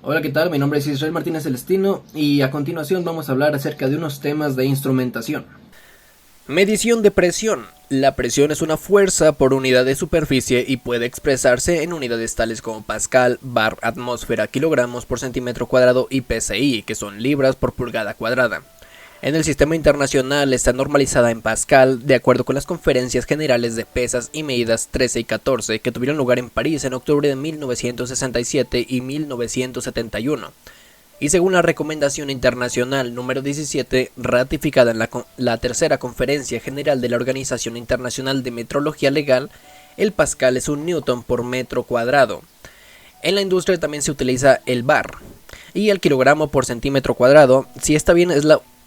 Hola, ¿qué tal? Mi nombre es Israel Martínez Celestino y a continuación vamos a hablar acerca de unos temas de instrumentación. Medición de presión. La presión es una fuerza por unidad de superficie y puede expresarse en unidades tales como pascal, bar, atmósfera, kilogramos por centímetro cuadrado y psi, que son libras por pulgada cuadrada. En el sistema internacional está normalizada en pascal, de acuerdo con las conferencias generales de pesas y medidas 13 y 14 que tuvieron lugar en París en octubre de 1967 y 1971. Y según la Recomendación Internacional número 17, ratificada en la tercera Conferencia General de la Organización Internacional de Metrología Legal, el pascal es un newton por metro cuadrado. En la industria también se utiliza el bar y el kilogramo por centímetro cuadrado.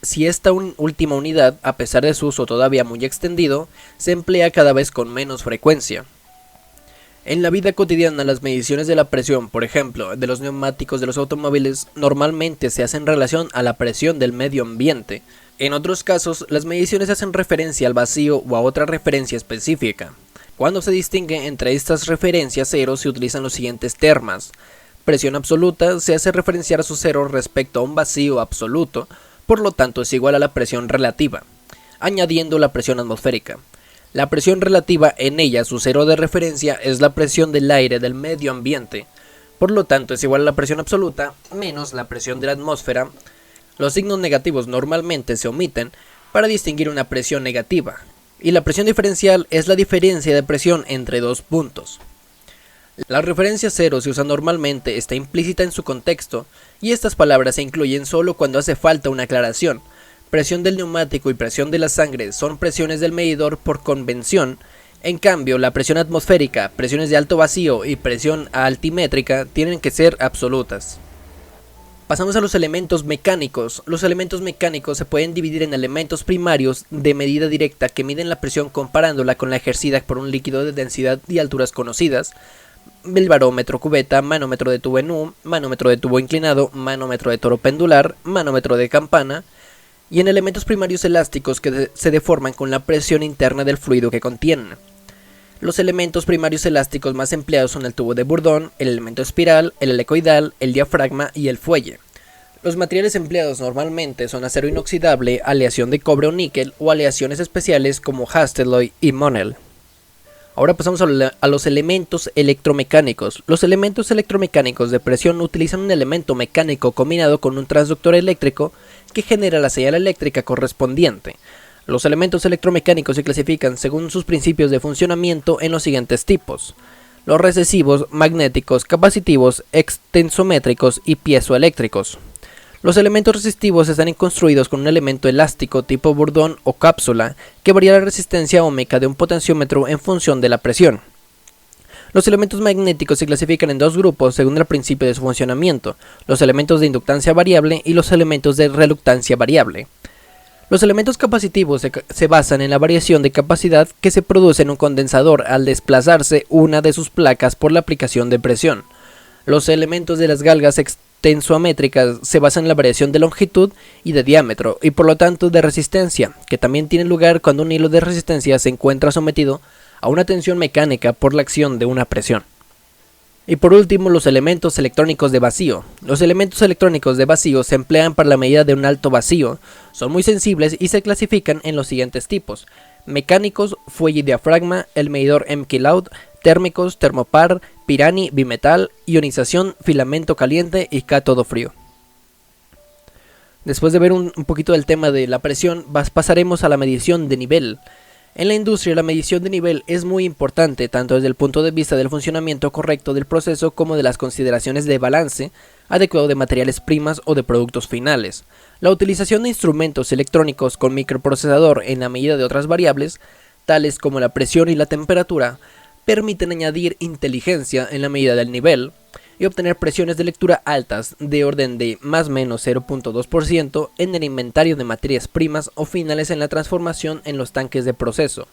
Si esta última unidad, a pesar de su uso todavía muy extendido, se emplea cada vez con menos frecuencia. En la vida cotidiana, las mediciones de la presión, por ejemplo, de los neumáticos de los automóviles, normalmente se hacen en relación a la presión del medio ambiente. En otros casos, las mediciones hacen referencia al vacío o a otra referencia específica. Cuando se distingue entre estas referencias cero, se utilizan los siguientes termas. Presión absoluta se hace referenciar a su cero respecto a un vacío absoluto, por lo tanto es igual a la presión relativa, añadiendo la presión atmosférica. La presión relativa, en ella su cero de referencia es la presión del aire del medio ambiente, por lo tanto es igual a la presión absoluta menos la presión de la atmósfera. Los signos negativos normalmente se omiten para distinguir una presión negativa, y la presión diferencial es la diferencia de presión entre dos puntos. La referencia cero se usa normalmente, está implícita en su contexto, y estas palabras se incluyen solo cuando hace falta una aclaración. Presión del neumático y presión de la sangre son presiones del medidor por convención. En cambio, la presión atmosférica, presiones de alto vacío y presión altimétrica tienen que ser absolutas. Pasamos a los elementos mecánicos. Los elementos mecánicos se pueden dividir en elementos primarios de medida directa que miden la presión comparándola con la ejercida por un líquido de densidad y alturas conocidas. El barómetro, cubeta, manómetro de tubo en U, manómetro de tubo inclinado, manómetro de toro pendular, manómetro de campana, y en elementos primarios elásticos que se deforman con la presión interna del fluido que contienen. Los elementos primarios elásticos más empleados son el tubo de Bourdon, el elemento espiral, el helicoidal, el diafragma y el fuelle. Los materiales empleados normalmente son acero inoxidable, aleación de cobre o níquel o aleaciones especiales como Hastelloy y Monel. Ahora pasamos a los elementos electromecánicos. Los elementos electromecánicos de presión utilizan un elemento mecánico combinado con un transductor eléctrico que genera la señal eléctrica correspondiente. Los elementos electromecánicos se clasifican según sus principios de funcionamiento en los siguientes tipos: los recesivos, magnéticos, capacitivos, extensométricos y piezoeléctricos. Los elementos resistivos están construidos con un elemento elástico tipo Bourdon o cápsula que varía la resistencia óhmica de un potenciómetro en función de la presión. Los elementos magnéticos se clasifican en dos grupos según el principio de su funcionamiento: los elementos de inductancia variable y los elementos de reluctancia variable. Los elementos capacitivos se basan en la variación de capacidad que se produce en un condensador al desplazarse una de sus placas por la aplicación de presión. Los elementos de las galgas extensométricas se basan en la variación de longitud y de diámetro, y por lo tanto de resistencia, que también tiene lugar cuando un hilo de resistencia se encuentra sometido a una tensión mecánica por la acción de una presión. Y por último, los elementos electrónicos de vacío. Los elementos electrónicos de vacío se emplean para la medida de un alto vacío, son muy sensibles y se clasifican en los siguientes tipos: mecánicos, fuelle y diafragma, el medidor MKLOUD, térmicos, termopar, Pirani, bimetal, ionización, filamento caliente y cátodo frío. Después de ver un poquito del tema de la presión, pasaremos a la medición de nivel. En la industria, la medición de nivel es muy importante tanto desde el punto de vista del funcionamiento correcto del proceso como de las consideraciones de balance adecuado de materiales primas o de productos finales. La utilización de instrumentos electrónicos con microprocesador en la medida de otras variables, tales como la presión y la temperatura, permiten añadir inteligencia en la medida del nivel y obtener presiones de lectura altas de orden de más o menos 0.2% en el inventario de materias primas o finales en la transformación en los tanques de proceso.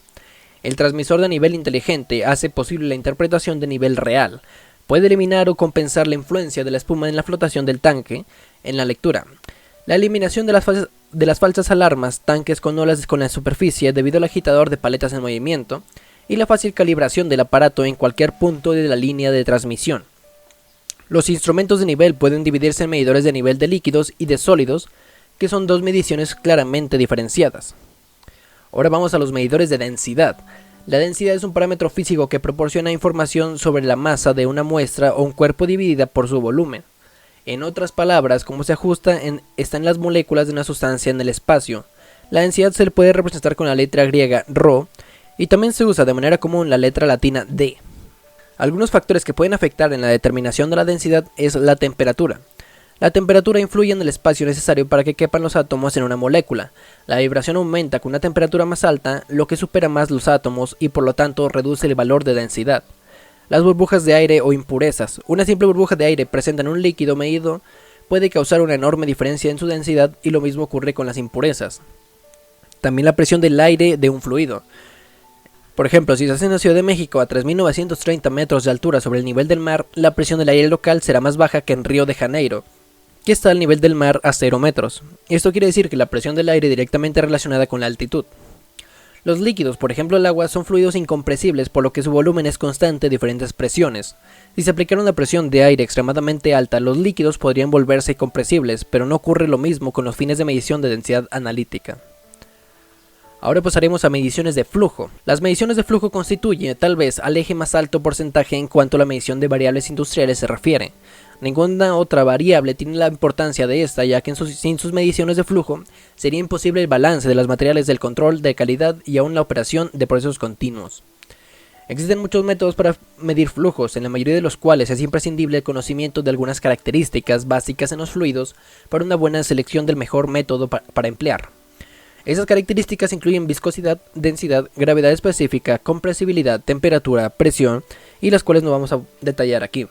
El transmisor de nivel inteligente hace posible la interpretación de nivel real. Puede eliminar o compensar la influencia de la espuma en la flotación del tanque en la lectura. La eliminación de las falsas alarmas, tanques con olas con la superficie debido al agitador de paletas en movimiento, y la fácil calibración del aparato en cualquier punto de la línea de transmisión. Los instrumentos de nivel pueden dividirse en medidores de nivel de líquidos y de sólidos, que son dos mediciones claramente diferenciadas. Ahora vamos a los medidores de densidad. La densidad es un parámetro físico que proporciona información sobre la masa de una muestra o un cuerpo dividida por su volumen. En otras palabras, cómo se ajusta está en las moléculas de una sustancia en el espacio. La densidad se le puede representar con la letra griega ρ y también se usa de manera común la letra latina d. Algunos factores que pueden afectar en la determinación de la densidad es la temperatura. La temperatura influye en el espacio necesario para que quepan los átomos en una molécula. La vibración aumenta con una temperatura más alta, lo que supera más los átomos y por lo tanto reduce el valor de densidad. Las burbujas de aire o impurezas. Una simple burbuja de aire presente en un líquido medido puede causar una enorme diferencia en su densidad y lo mismo ocurre con las impurezas. También la presión del aire de un fluido. Por ejemplo, si estás en la Ciudad de México a 3.930 metros de altura sobre el nivel del mar, la presión del aire local será más baja que en Río de Janeiro, que está al nivel del mar a 0 metros. Esto quiere decir que la presión del aire directamente relacionada con la altitud. Los líquidos, por ejemplo el agua, son fluidos incompresibles por lo que su volumen es constante a diferentes presiones. Si se aplicara una presión de aire extremadamente alta, los líquidos podrían volverse compresibles, pero no ocurre lo mismo con los fines de medición de densidad analítica. Ahora pasaremos a mediciones de flujo. Las mediciones de flujo constituyen tal vez al eje más alto porcentaje en cuanto a la medición de variables industriales se refiere. Ninguna otra variable tiene la importancia de esta, ya que sin sus mediciones de flujo sería imposible el balance de los materiales del control de calidad y aún la operación de procesos continuos. Existen muchos métodos para medir flujos, en la mayoría de los cuales es imprescindible el conocimiento de algunas características básicas en los fluidos para una buena selección del mejor método para emplear. Esas características incluyen viscosidad, densidad, gravedad específica, compresibilidad, temperatura, presión, y las cuales no vamos a detallar aquí.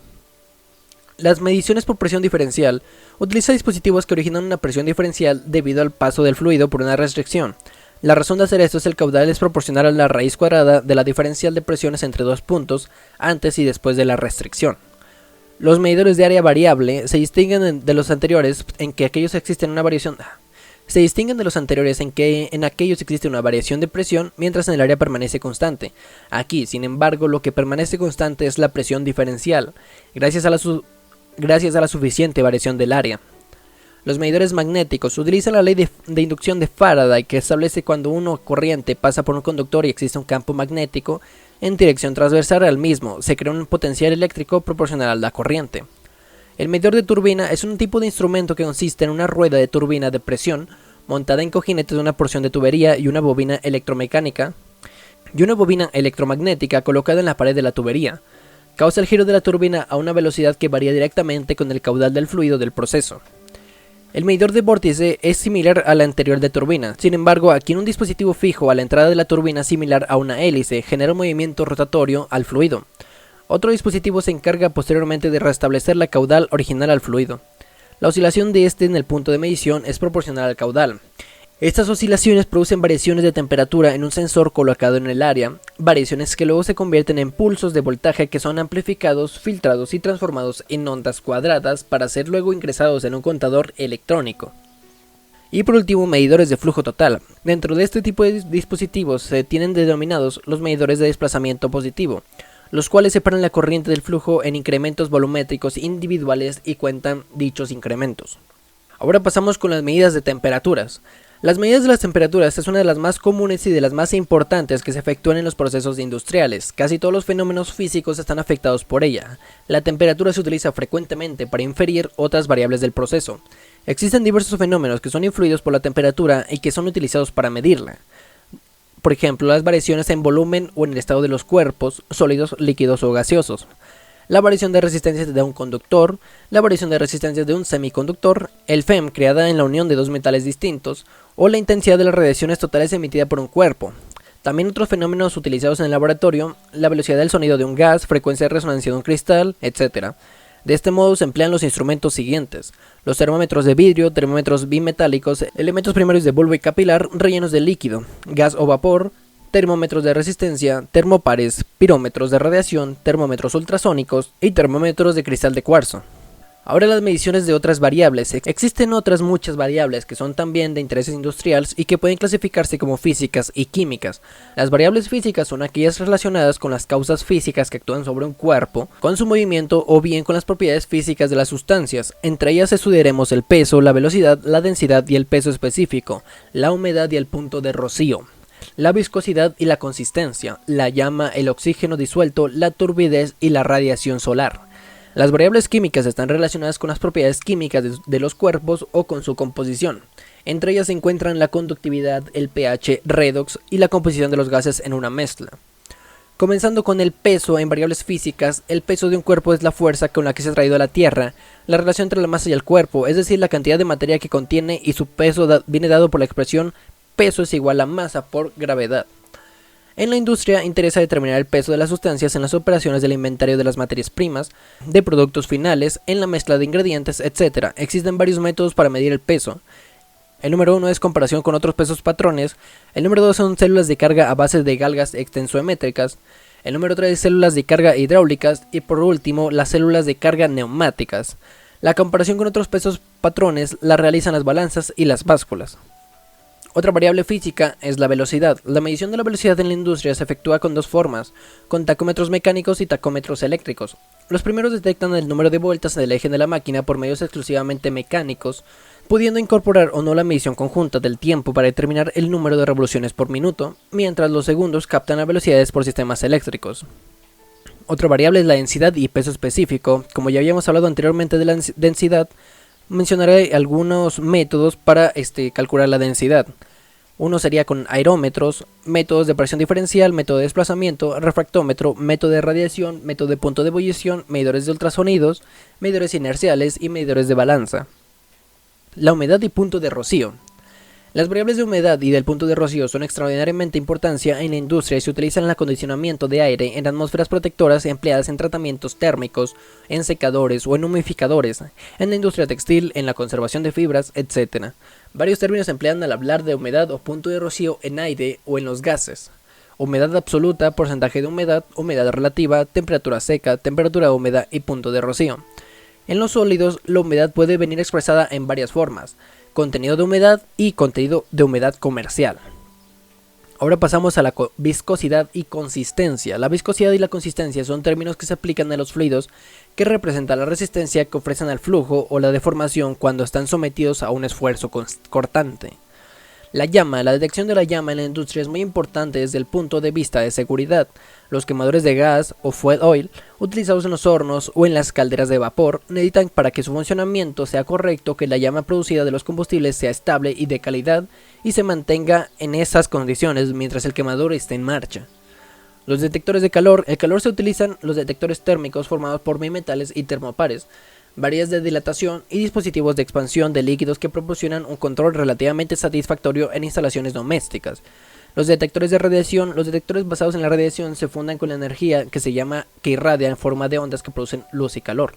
Las mediciones por presión diferencial utiliza dispositivos que originan una presión diferencial debido al paso del fluido por una restricción. La razón de hacer esto es que el caudal es proporcional a la raíz cuadrada de la diferencial de presiones entre dos puntos antes y después de la restricción. Los medidores de área variable se distinguen de los anteriores en que aquellos existen una variación en aquellos existe una variación de presión, mientras en el área permanece constante. Aquí, sin embargo, lo que permanece constante es la presión diferencial, gracias a la suficiente variación del área. Los medidores magnéticos utilizan la ley de inducción de Faraday, que establece cuando una corriente pasa por un conductor y existe un campo magnético en dirección transversal al mismo, se crea un potencial eléctrico proporcional a la corriente. El medidor de turbina es un tipo de instrumento que consiste en una rueda de turbina de presión montada en cojinetes de una porción de tubería y una bobina electromagnética colocada en la pared de la tubería. Causa el giro de la turbina a una velocidad que varía directamente con el caudal del fluido del proceso. El medidor de vórtice es similar al anterior de turbina, sin embargo, aquí en un dispositivo fijo a la entrada de la turbina similar a una hélice genera un movimiento rotatorio al fluido. Otro dispositivo se encarga posteriormente de restablecer la caudal original al fluido. La oscilación de este en el punto de medición es proporcional al caudal. Estas oscilaciones producen variaciones de temperatura en un sensor colocado en el área, variaciones que luego se convierten en pulsos de voltaje que son amplificados, filtrados y transformados en ondas cuadradas para ser luego ingresados en un contador electrónico. Y por último, medidores de flujo total. Dentro de este tipo de dispositivos se tienen denominados los medidores de desplazamiento positivo, los cuales separan la corriente del flujo en incrementos volumétricos individuales y cuentan dichos incrementos. Ahora pasamos con las medidas de temperaturas. Las medidas de las temperaturas es una de las más comunes y de las más importantes que se efectúan en los procesos industriales. Casi todos los fenómenos físicos están afectados por ella. La temperatura se utiliza frecuentemente para inferir otras variables del proceso. Existen diversos fenómenos que son influidos por la temperatura y que son utilizados para medirla. Por ejemplo, las variaciones en volumen o en el estado de los cuerpos, sólidos, líquidos o gaseosos. La variación de resistencia de un conductor, la variación de resistencia de un semiconductor, el FEM creada en la unión de dos metales distintos, o la intensidad de las radiaciones totales emitida por un cuerpo. También otros fenómenos utilizados en el laboratorio, la velocidad del sonido de un gas, frecuencia de resonancia de un cristal, etc. De este modo se emplean los instrumentos siguientes: los termómetros de vidrio, termómetros bimetálicos, elementos primarios de bulbo y capilar rellenos de líquido, gas o vapor, termómetros de resistencia, termopares, pirómetros de radiación, termómetros ultrasónicos y termómetros de cristal de cuarzo. Ahora las mediciones de otras variables. Existen otras muchas variables que son también de intereses industriales y que pueden clasificarse como físicas y químicas. Las variables físicas son aquellas relacionadas con las causas físicas que actúan sobre un cuerpo, con su movimiento o bien con las propiedades físicas de las sustancias. Entre ellas estudiaremos el peso, la velocidad, la densidad y el peso específico, la humedad y el punto de rocío, la viscosidad y la consistencia, la llama, el oxígeno disuelto, la turbidez y la radiación solar. Las variables químicas están relacionadas con las propiedades químicas de los cuerpos o con su composición. Entre ellas se encuentran la conductividad, el pH, redox y la composición de los gases en una mezcla. Comenzando con el peso en variables físicas, el peso de un cuerpo es la fuerza con la que se ha traído a la Tierra, la relación entre la masa y el cuerpo, es decir, la cantidad de materia que contiene, y su peso viene dado por la expresión peso es igual a masa por gravedad. En la industria interesa determinar el peso de las sustancias en las operaciones del inventario de las materias primas, de productos finales, en la mezcla de ingredientes, etc. Existen varios métodos para medir el peso. El número 1 es comparación con otros pesos patrones. El número 2 son células de carga a base de galgas extensométricas. El número 3 es células de carga hidráulicas. Y por último, las células de carga neumáticas. La comparación con otros pesos patrones la realizan las balanzas y las básculas. Otra variable física es la velocidad. La medición de la velocidad en la industria se efectúa con dos formas, con tacómetros mecánicos y tacómetros eléctricos. Los primeros detectan el número de vueltas del eje de la máquina por medios exclusivamente mecánicos, pudiendo incorporar o no la medición conjunta del tiempo para determinar el número de revoluciones por minuto, mientras los segundos captan las velocidades por sistemas eléctricos. Otra variable es la densidad y peso específico. Como ya habíamos hablado anteriormente de la densidad, mencionaré algunos métodos para calcular la densidad. Uno sería con aerómetros, métodos de presión diferencial, método de desplazamiento, refractómetro, método de radiación, método de punto de ebullición, medidores de ultrasonidos, medidores inerciales y medidores de balanza. La humedad y punto de rocío. Las variables de humedad y del punto de rocío son extraordinariamente importancia en la industria y se utilizan en el acondicionamiento de aire, en atmósferas protectoras empleadas en tratamientos térmicos, en secadores o en humidificadores, en la industria textil, en la conservación de fibras, etc. Varios términos se emplean al hablar de humedad o punto de rocío en aire o en los gases. Humedad absoluta, porcentaje de humedad, humedad relativa, temperatura seca, temperatura húmeda y punto de rocío. En los sólidos, la humedad puede venir expresada en varias formas: contenido de humedad y contenido de humedad comercial. Ahora pasamos a la viscosidad y consistencia. La viscosidad y la consistencia son términos que se aplican a los fluidos que representan la resistencia que ofrecen al flujo o la deformación cuando están sometidos a un esfuerzo cortante. La detección de la llama en la industria es muy importante desde el punto de vista de seguridad. Los quemadores de gas o fuel oil utilizados en los hornos o en las calderas de vapor necesitan, para que su funcionamiento sea correcto, que la llama producida de los combustibles sea estable y de calidad y se mantenga en esas condiciones mientras el quemador esté en marcha. Los detectores de calor. El calor se utilizan los detectores térmicos formados por bimetales y termopares, varillas de dilatación y dispositivos de expansión de líquidos que proporcionan un control relativamente satisfactorio en instalaciones domésticas. Los detectores de radiación. Los detectores basados en la radiación se fundan con la energía que irradia en forma de ondas que producen luz y calor.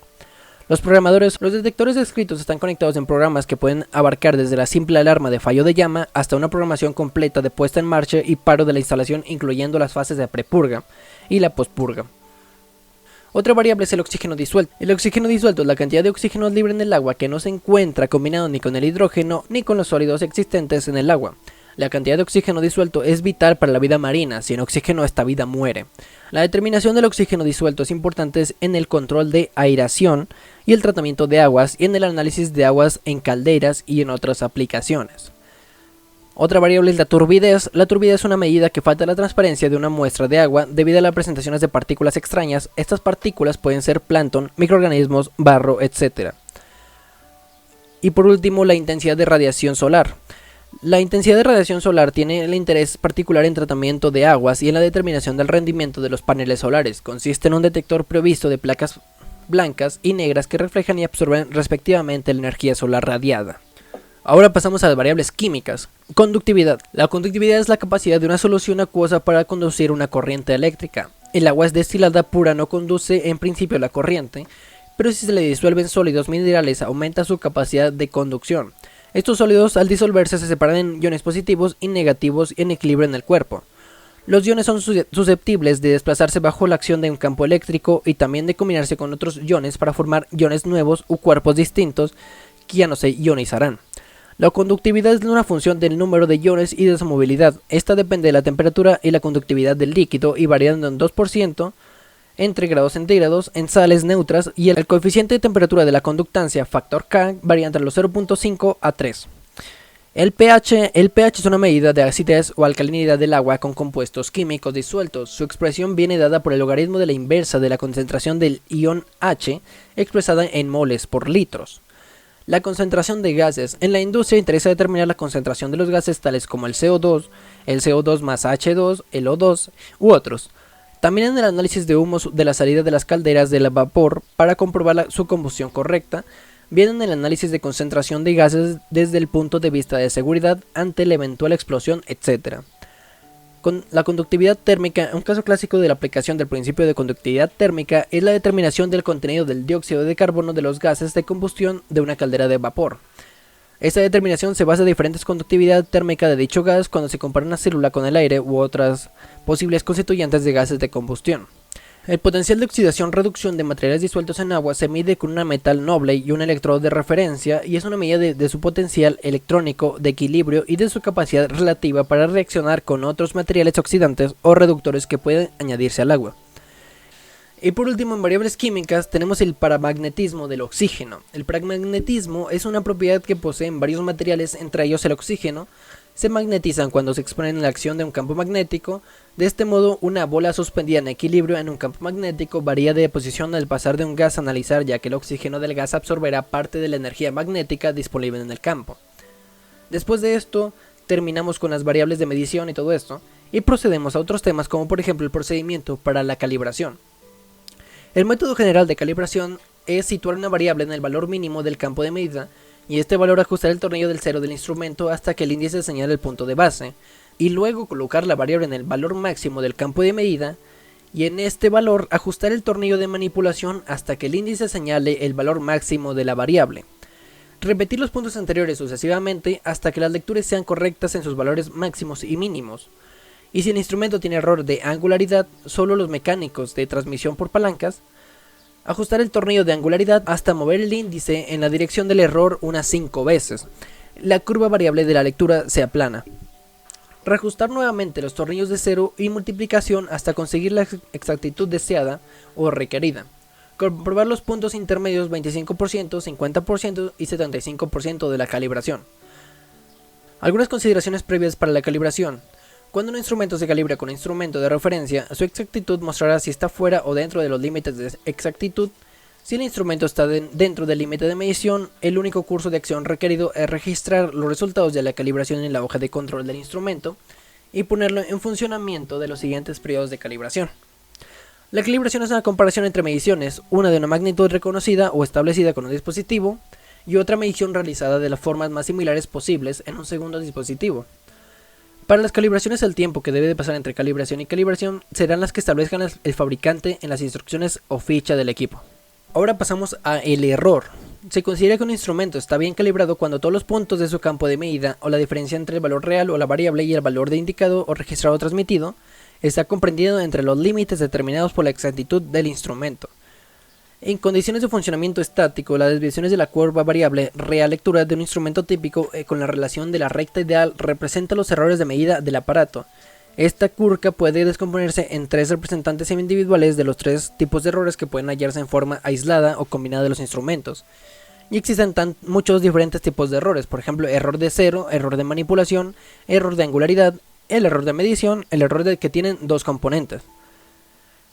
Los programadores. Los detectores descritos están conectados en programas que pueden abarcar desde la simple alarma de fallo de llama hasta una programación completa de puesta en marcha y paro de la instalación, incluyendo las fases de prepurga y la postpurga. Otra variable es el oxígeno disuelto. El oxígeno disuelto es la cantidad de oxígeno libre en el agua que no se encuentra combinado ni con el hidrógeno ni con los sólidos existentes en el agua. La cantidad de oxígeno disuelto es vital para la vida marina. Sin oxígeno esta vida muere. La determinación del oxígeno disuelto es importante en el control de aireación y el tratamiento de aguas y en el análisis de aguas en calderas y en otras aplicaciones. Otra variable es la turbidez. La turbidez es una medida que falta la transparencia de una muestra de agua debido a las presentaciones de partículas extrañas. Estas partículas pueden ser plancton, microorganismos, barro, etc. Y por último, la intensidad de radiación solar. La intensidad de radiación solar tiene el interés particular en tratamiento de aguas y en la determinación del rendimiento de los paneles solares. Consiste en un detector provisto de placas blancas y negras que reflejan y absorben respectivamente la energía solar radiada. Ahora pasamos a las variables químicas. Conductividad. La conductividad es la capacidad de una solución acuosa para conducir una corriente eléctrica. El agua destilada pura no conduce en principio la corriente, pero si se le disuelven sólidos minerales aumenta su capacidad de conducción. Estos sólidos al disolverse se separan en iones positivos y negativos en equilibrio en el cuerpo. Los iones son susceptibles de desplazarse bajo la acción de un campo eléctrico y también de combinarse con otros iones para formar iones nuevos u cuerpos distintos que ya no se ionizarán. La conductividad es una función del número de iones y de su movilidad. Esta depende de la temperatura y la conductividad del líquido y variando en 2% entre grados centígrados en sales neutras, y el coeficiente de temperatura de la conductancia, factor K, varía entre los 0.5 a 3. El pH es una medida de acidez o alcalinidad del agua con compuestos químicos disueltos. Su expresión viene dada por el logaritmo de la inversa de la concentración del ion H, expresada en moles por litros. La concentración de gases. En la industria interesa determinar la concentración de los gases tales como el CO2 más H2, el O2 u otros. También en el análisis de humos de la salida de las calderas del vapor para comprobar su combustión correcta. Vienen el análisis de concentración de gases desde el punto de vista de seguridad ante la eventual explosión, etc. Con la conductividad térmica, un caso clásico de la aplicación del principio de conductividad térmica es la determinación del contenido del dióxido de carbono de los gases de combustión de una caldera de vapor. Esta determinación se basa en diferentes conductividad térmica de dicho gas cuando se compara una célula con el aire u otras posibles constituyentes de gases de combustión. El potencial de oxidación-reducción de materiales disueltos en agua se mide con un metal noble y un electrodo de referencia, y es una medida de su potencial electrónico de equilibrio y de su capacidad relativa para reaccionar con otros materiales oxidantes o reductores que pueden añadirse al agua. Y por último, en variables químicas tenemos el paramagnetismo del oxígeno. El paramagnetismo es una propiedad que poseen varios materiales, entre ellos el oxígeno. Se magnetizan cuando se exponen a la acción de un campo magnético. De este modo, una bola suspendida en equilibrio en un campo magnético varía de posición al pasar de un gas a analizar, ya que el oxígeno del gas absorberá parte de la energía magnética disponible en el campo. Después de esto, terminamos con las variables de medición y todo esto, y procedemos a otros temas como por ejemplo el procedimiento para la calibración. El método general de calibración es situar una variable en el valor mínimo del campo de medida, y este valor ajustar el tornillo del cero del instrumento hasta que el índice señale el punto de base, y luego colocar la variable en el valor máximo del campo de medida, y en este valor ajustar el tornillo de manipulación hasta que el índice señale el valor máximo de la variable. Repetir los puntos anteriores sucesivamente hasta que las lecturas sean correctas en sus valores máximos y mínimos. Y si el instrumento tiene error de angularidad, solo los mecánicos de transmisión por palancas, ajustar el tornillo de angularidad hasta mover el índice en la dirección del error unas 5 veces. La curva variable de la lectura se aplana. Reajustar nuevamente los tornillos de cero y multiplicación hasta conseguir la exactitud deseada o requerida. Comprobar los puntos intermedios 25%, 50% y 75% de la calibración. Algunas consideraciones previas para la calibración. Cuando un instrumento se calibra con un instrumento de referencia, su exactitud mostrará si está fuera o dentro de los límites de exactitud. Si el instrumento está dentro del límite de medición, el único curso de acción requerido es registrar los resultados de la calibración en la hoja de control del instrumento y ponerlo en funcionamiento de los siguientes periodos de calibración. La calibración es una comparación entre mediciones, una de una magnitud reconocida o establecida con un dispositivo y otra medición realizada de las formas más similares posibles en un segundo dispositivo. Para las calibraciones, el tiempo que debe de pasar entre calibración y calibración serán las que establezcan el fabricante en las instrucciones o ficha del equipo. Ahora pasamos a el error. Se considera que un instrumento está bien calibrado cuando todos los puntos de su campo de medida o la diferencia entre el valor real o la variable y el valor de indicado o registrado transmitido está comprendido entre los límites determinados por la exactitud del instrumento. En condiciones de funcionamiento estático, las desviaciones de la curva variable real lectura de un instrumento típico con la relación de la recta ideal representa los errores de medida del aparato. Esta curva puede descomponerse en 3 representantes individuales de los 3 tipos de errores que pueden hallarse en forma aislada o combinada de los instrumentos. Y existen muchos diferentes tipos de errores, por ejemplo, error de cero, error de manipulación, error de angularidad, el error de medición, el error de que tienen 2 componentes.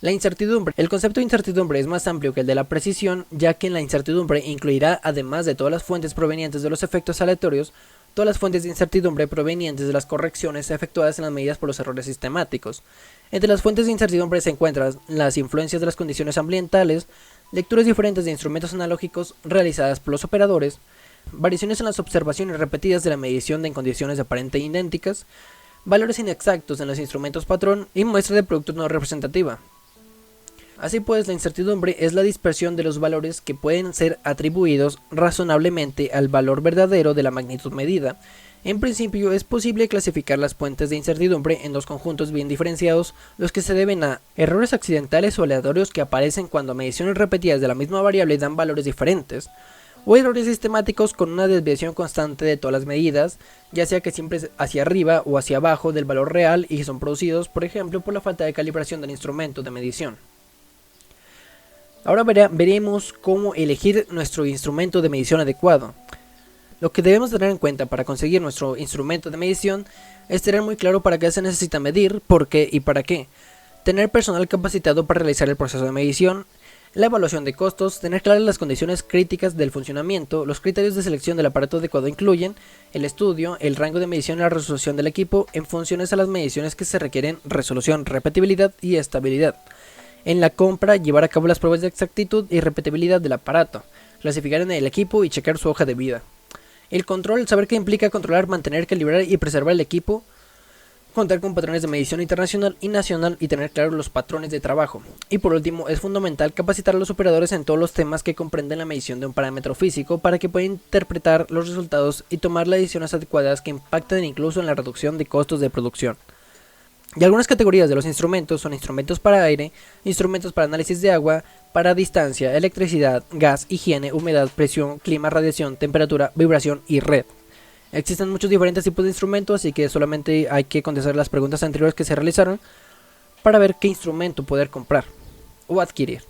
La incertidumbre. El concepto de incertidumbre es más amplio que el de la precisión, ya que en la incertidumbre incluirá, además de todas las fuentes provenientes de los efectos aleatorios, todas las fuentes de incertidumbre provenientes de las correcciones efectuadas en las medidas por los errores sistemáticos. Entre las fuentes de incertidumbre se encuentran las influencias de las condiciones ambientales, lecturas diferentes de instrumentos analógicos realizadas por los operadores, variaciones en las observaciones repetidas de la medición en condiciones aparente idénticas, valores inexactos en los instrumentos patrón y muestra de productos no representativa. Así pues, la incertidumbre es la dispersión de los valores que pueden ser atribuidos razonablemente al valor verdadero de la magnitud medida. En principio, es posible clasificar las fuentes de incertidumbre en dos conjuntos bien diferenciados, los que se deben a errores accidentales o aleatorios que aparecen cuando mediciones repetidas de la misma variable dan valores diferentes, o errores sistemáticos con una desviación constante de todas las medidas, ya sea que siempre es hacia arriba o hacia abajo del valor real y son producidos, por ejemplo, por la falta de calibración del instrumento de medición. Ahora veremos cómo elegir nuestro instrumento de medición adecuado. Lo que debemos tener en cuenta para conseguir nuestro instrumento de medición es tener muy claro para qué se necesita medir, por qué y para qué. Tener personal capacitado para realizar el proceso de medición, la evaluación de costos, tener claras las condiciones críticas del funcionamiento, los criterios de selección del aparato adecuado incluyen el estudio, el rango de medición y la resolución del equipo en funciones a las mediciones que se requieren resolución, repetibilidad y estabilidad. En la compra, llevar a cabo las pruebas de exactitud y repetibilidad del aparato, clasificar en el equipo y checar su hoja de vida. El control, saber qué implica controlar, mantener, calibrar y preservar el equipo, contar con patrones de medición internacional y nacional y tener claros los patrones de trabajo. Y por último, es fundamental capacitar a los operadores en todos los temas que comprenden la medición de un parámetro físico para que puedan interpretar los resultados y tomar las decisiones adecuadas que impacten incluso en la reducción de costos de producción. Y algunas categorías de los instrumentos son instrumentos para aire, instrumentos para análisis de agua, para distancia, electricidad, gas, higiene, humedad, presión, clima, radiación, temperatura, vibración y red. Existen muchos diferentes tipos de instrumentos, así que solamente hay que contestar las preguntas anteriores que se realizaron para ver qué instrumento poder comprar o adquirir.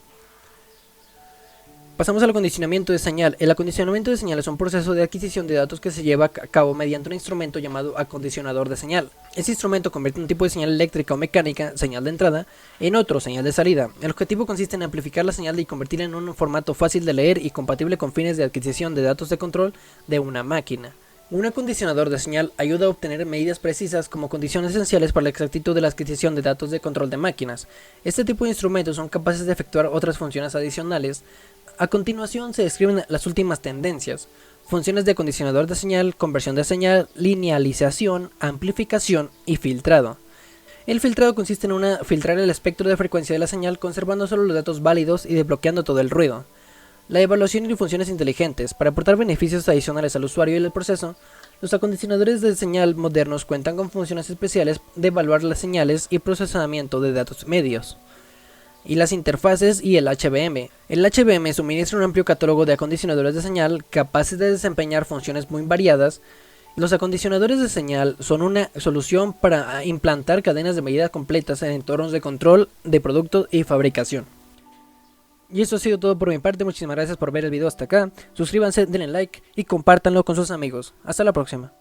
Pasamos al acondicionamiento de señal. El acondicionamiento de señal es un proceso de adquisición de datos que se lleva a cabo mediante un instrumento llamado acondicionador de señal. Este instrumento convierte un tipo de señal eléctrica o mecánica, señal de entrada, en otro, señal de salida. El objetivo consiste en amplificar la señal y convertirla en un formato fácil de leer y compatible con fines de adquisición de datos de control de una máquina. Un acondicionador de señal ayuda a obtener medidas precisas como condiciones esenciales para la exactitud de la adquisición de datos de control de máquinas. Este tipo de instrumentos son capaces de efectuar otras funciones adicionales. A continuación se describen las últimas tendencias: funciones de acondicionador de señal, conversión de señal, linealización, amplificación y filtrado. El filtrado consiste en filtrar el espectro de frecuencia de la señal conservando solo los datos válidos y desbloqueando todo el ruido. La evaluación y funciones inteligentes. Para aportar beneficios adicionales al usuario y al proceso, los acondicionadores de señal modernos cuentan con funciones especiales de evaluar las señales y procesamiento de datos medios. Y las interfaces y el HBM. El HBM suministra un amplio catálogo de acondicionadores de señal capaces de desempeñar funciones muy variadas. Los acondicionadores de señal son una solución para implantar cadenas de medida completas en entornos de control de productos y fabricación. Y eso ha sido todo por mi parte. Muchísimas gracias por ver el video hasta acá. Suscríbanse, denle like y compártanlo con sus amigos. Hasta la próxima.